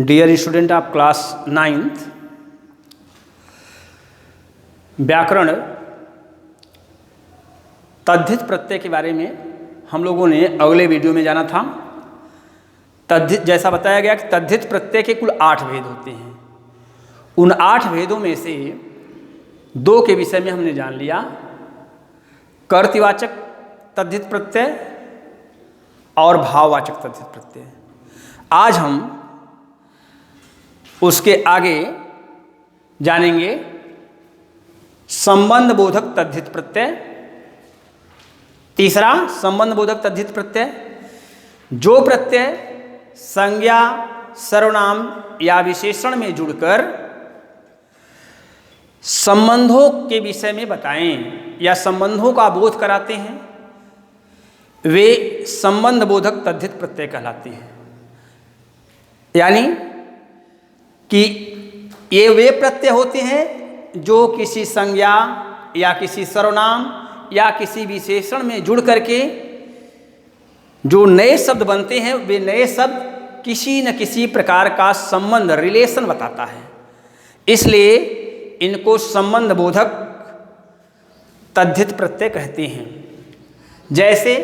Dear student of class 9th, व्याकरण तद्धित प्रत्यय के बारे में हम लोगों ने अगले वीडियो में जाना था। तद्धित जैसा बताया गया कि तद्धित प्रत्यय के कुल 8 भेद होते हैं। उन 8 भेदों में से 2 के विषय में हमने जान लिया, कर्तृवाचक तद्धित प्रत्यय और भाववाचक तद्धित प्रत्यय। आज हम उसके आगे जानेंगे संबंध बोधक तद्धित प्रत्यय। तीसरा, संबंध बोधक तद्धित प्रत्यय, जो प्रत्यय संज्ञा, सर्वनाम या विशेषण में जुड़कर संबंधों के विषय में बताएं या संबंधों का बोध कराते हैं, वे संबंध बोधक तद्धित प्रत्यय कहलाते हैं। यानी कि ये वे प्रत्यय होते हैं जो किसी संज्ञा या किसी सर्वनाम या किसी विशेषण में जुड़ करके जो नए शब्द बनते हैं, वे नए शब्द किसी न किसी प्रकार का संबंध, रिलेशन बताता है। इसलिए इनको संबंध बोधक तद्धित प्रत्यय कहते हैं। जैसे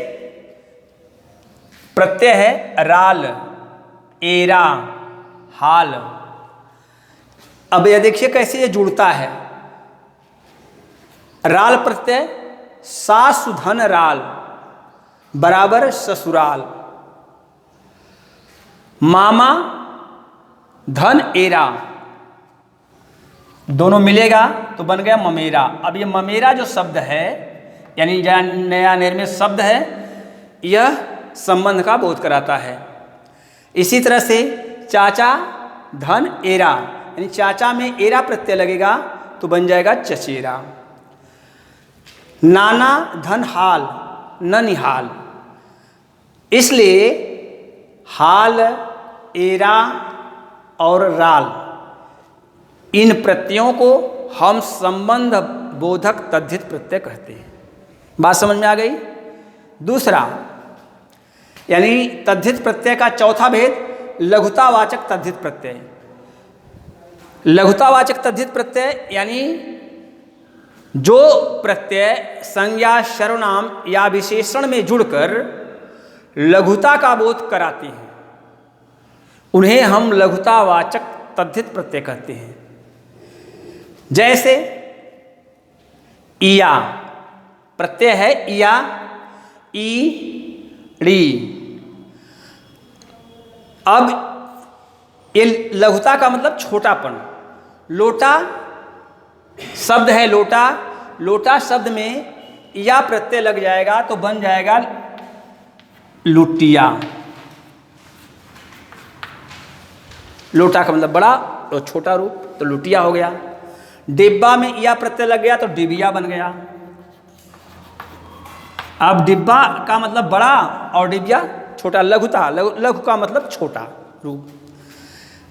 प्रत्यय है राल, एरा, हाल। अब यह देखिए कैसे ये जुड़ता है। राल प्रत्यय सासु धन राल बराबर ससुराल, मामा धन एरा, दोनों मिलेगा तो बन गया ममेरा। अब ये ममेरा जो शब्द है, यानी नया निर्मित शब्द है, यह संबंध का बोध कराता है। इसी तरह से चाचा धन एरा, यानी चाचा में एरा प्रत्यय लगेगा तो बन जाएगा चचेरा। नाना धन हाल, ननिहाल। इसलिए हाल, एरा और राल, इन प्रत्ययों को हम संबंध बोधक तद्धित प्रत्यय कहते हैं। बात समझ में आ गई। दूसरा, यानी तद्धित प्रत्यय का चौथा भेद लघुतावाचक तद्धित प्रत्यय। लघुतावाचक तद्धित प्रत्यय यानी जो प्रत्यय संज्ञा, सर्वनाम या विशेषण में जुड़कर लघुता का बोध कराते हैं, उन्हें हम लघुतावाचक तद्धित प्रत्यय कहते हैं। जैसे इया प्रत्यय है, इया, ई, ड़ी। अब ये लघुता का मतलब छोटापन। लोटा शब्द है, लोटा, लोटा शब्द में या प्रत्यय लग जाएगा तो बन जाएगा लुटिया। लोटा का मतलब बड़ा और छोटा रूप, तो लुटिया हो गया। डिब्बा में या प्रत्यय लग गया तो डिबिया बन गया। अब डिब्बा का मतलब बड़ा और डिबिया छोटा, लघुता, लघु का मतलब छोटा रूप।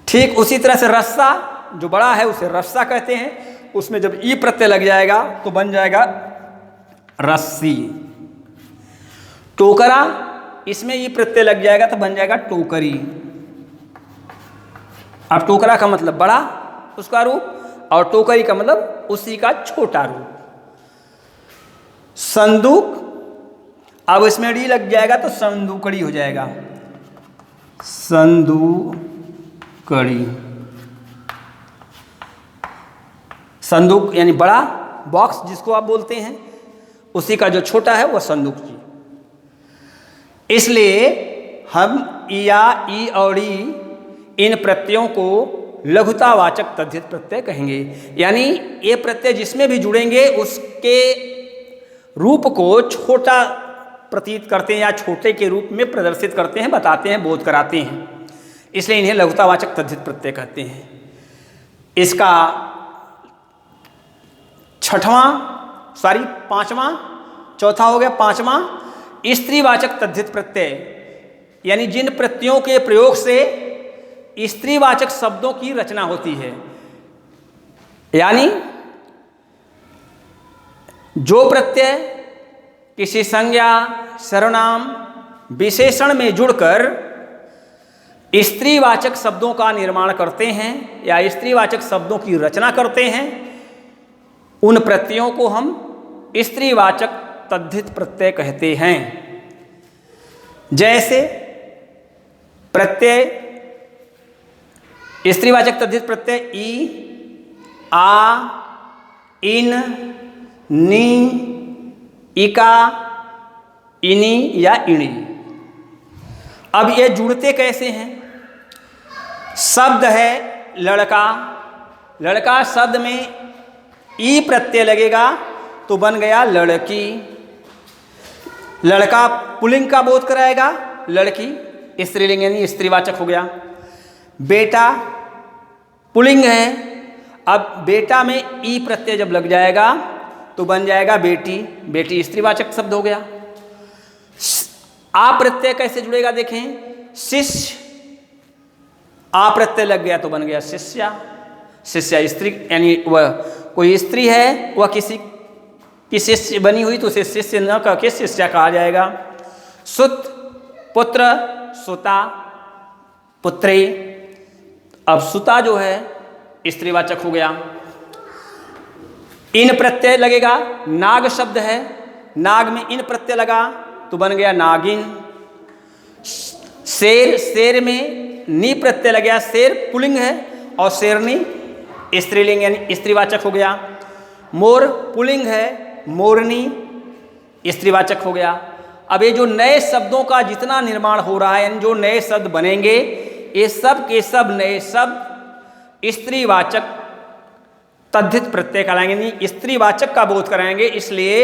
ठीक उसी तरह से रस्सा, जो बड़ा है उसे रस्सा कहते हैं, उसमें जब ई प्रत्यय लग जाएगा तो बन जाएगा रस्सी। टोकरा, इसमें ई प्रत्यय लग जाएगा तो बन जाएगा टोकरी। अब टोकरा का मतलब बड़ा उसका रूप, और टोकरी का मतलब उसी का छोटा रूप। संदूक, अब इसमें डी लग जाएगा तो संदूकड़ी हो जाएगा, संदूकड़ी। संदूक यानी बड़ा बॉक्स जिसको आप बोलते हैं, उसी का जो छोटा है वह संदूक जी। इसलिए हम इया, ई और ई, इन प्रत्ययों को लघुतावाचक तद्धित प्रत्यय कहेंगे। यानी ये प्रत्यय जिसमें भी जुड़ेंगे उसके रूप को छोटा प्रतीत करते हैं या छोटे के रूप में प्रदर्शित करते हैं, बताते हैं, बोध कराते हैं। इसलिए इन्हें लघुतावाचक तद्धित प्रत्यय कहते हैं। इसका पांचवा, चौथा हो गया, पांचवा स्त्रीवाचक तद्धित प्रत्यय, यानी जिन प्रत्ययों के प्रयोग से स्त्रीवाचक शब्दों की रचना होती है। यानी जो प्रत्यय किसी संज्ञा, सर्वनाम, विशेषण में जुड़कर स्त्रीवाचक शब्दों का निर्माण करते हैं या स्त्रीवाचक शब्दों की रचना करते हैं, उन प्रत्ययों को हम स्त्रीवाचक तद्धित प्रत्यय कहते हैं। जैसे प्रत्यय स्त्रीवाचक तद्धित प्रत्यय ई, आ, इन, नी, इका, इनी या इणी। अब ये जुड़ते कैसे हैं? शब्द है लड़का, लड़का शब्द में ई प्रत्यय लगेगा तो बन गया लड़की। लड़का पुल्लिंग का बोध कराएगा, लड़की स्त्रीलिंग यानी स्त्रीवाचक हो गया। बेटा पुल्लिंग है, अब बेटा में ई प्रत्यय जब लग जाएगा तो बन जाएगा बेटी, बेटी स्त्रीवाचक शब्द हो गया। आ प्रत्यय कैसे जुड़ेगा देखें, शिष्य, आ प्रत्यय लग गया तो बन गया शिष्या, शिष्या स्त्री यानी वह कोई स्त्री है, वह किसी की शिष्य बनी हुई तो उसे शिष्य न कह के शिष्या कहा जाएगा। सुत पुत्र, सुता पुत्री, अब सुता जो है स्त्रीवाचक हो गया। इन प्रत्यय लगेगा, नाग शब्द है, नाग में इन प्रत्यय लगा तो बन गया नागिन। शेर, शेर में नी प्रत्यय लग गया, शेर पुल्लिंग है और शेरनी स्त्रीलिंग यानी स्त्रीवाचक हो गया। मोर पुल्लिंग है, मोरनी स्त्रीवाचक हो गया। अब ये जो नए शब्दों का जितना निर्माण हो रहा है, यानी जो नए शब्द बनेंगे, ये सब के सब नए शब्द स्त्रीवाचक तद्धित प्रत्यय कहलाएंगे, यानी स्त्रीवाचक का बोध कराएंगे। इसलिए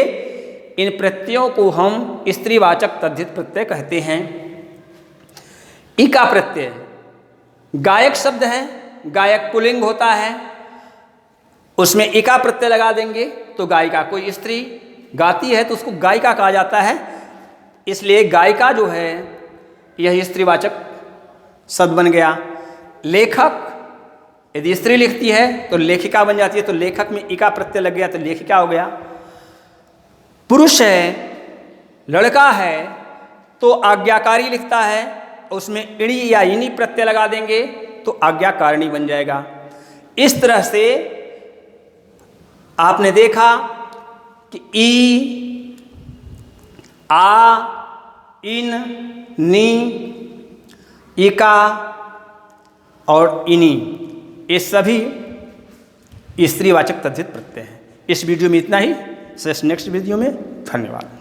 इन प्रत्ययों को हम स्त्रीवाचक तद्धित प्रत्यय कहते हैं। इका प्रत्यय गायक शब्द है, गायक पुल्लिंग होता है, उसमें इका प्रत्यय लगा देंगे तो गायिका, कोई स्त्री गाती है तो उसको गायिका कहा जाता है। इसलिए गायिका जो है यह स्त्रीवाचक शब्द बन गया। लेखक, यदि स्त्री लिखती है तो लेखिका बन जाती है, तो लेखक में इका प्रत्यय लग गया तो लेखिका हो गया। पुरुष है, लड़का है तो आज्ञाकारी लिखता है, उसमें इणी या इनी प्रत्यय लगा देंगे तो आज्ञाकारिणी बन जाएगा। इस तरह से आपने देखा कि ई, आ, इन, नी, इका और इनी, ये सभी स्त्रीवाचक तद्धित प्रत्यय हैं। इस वीडियो में इतना ही, नेक्स्ट वीडियो में धन्यवाद।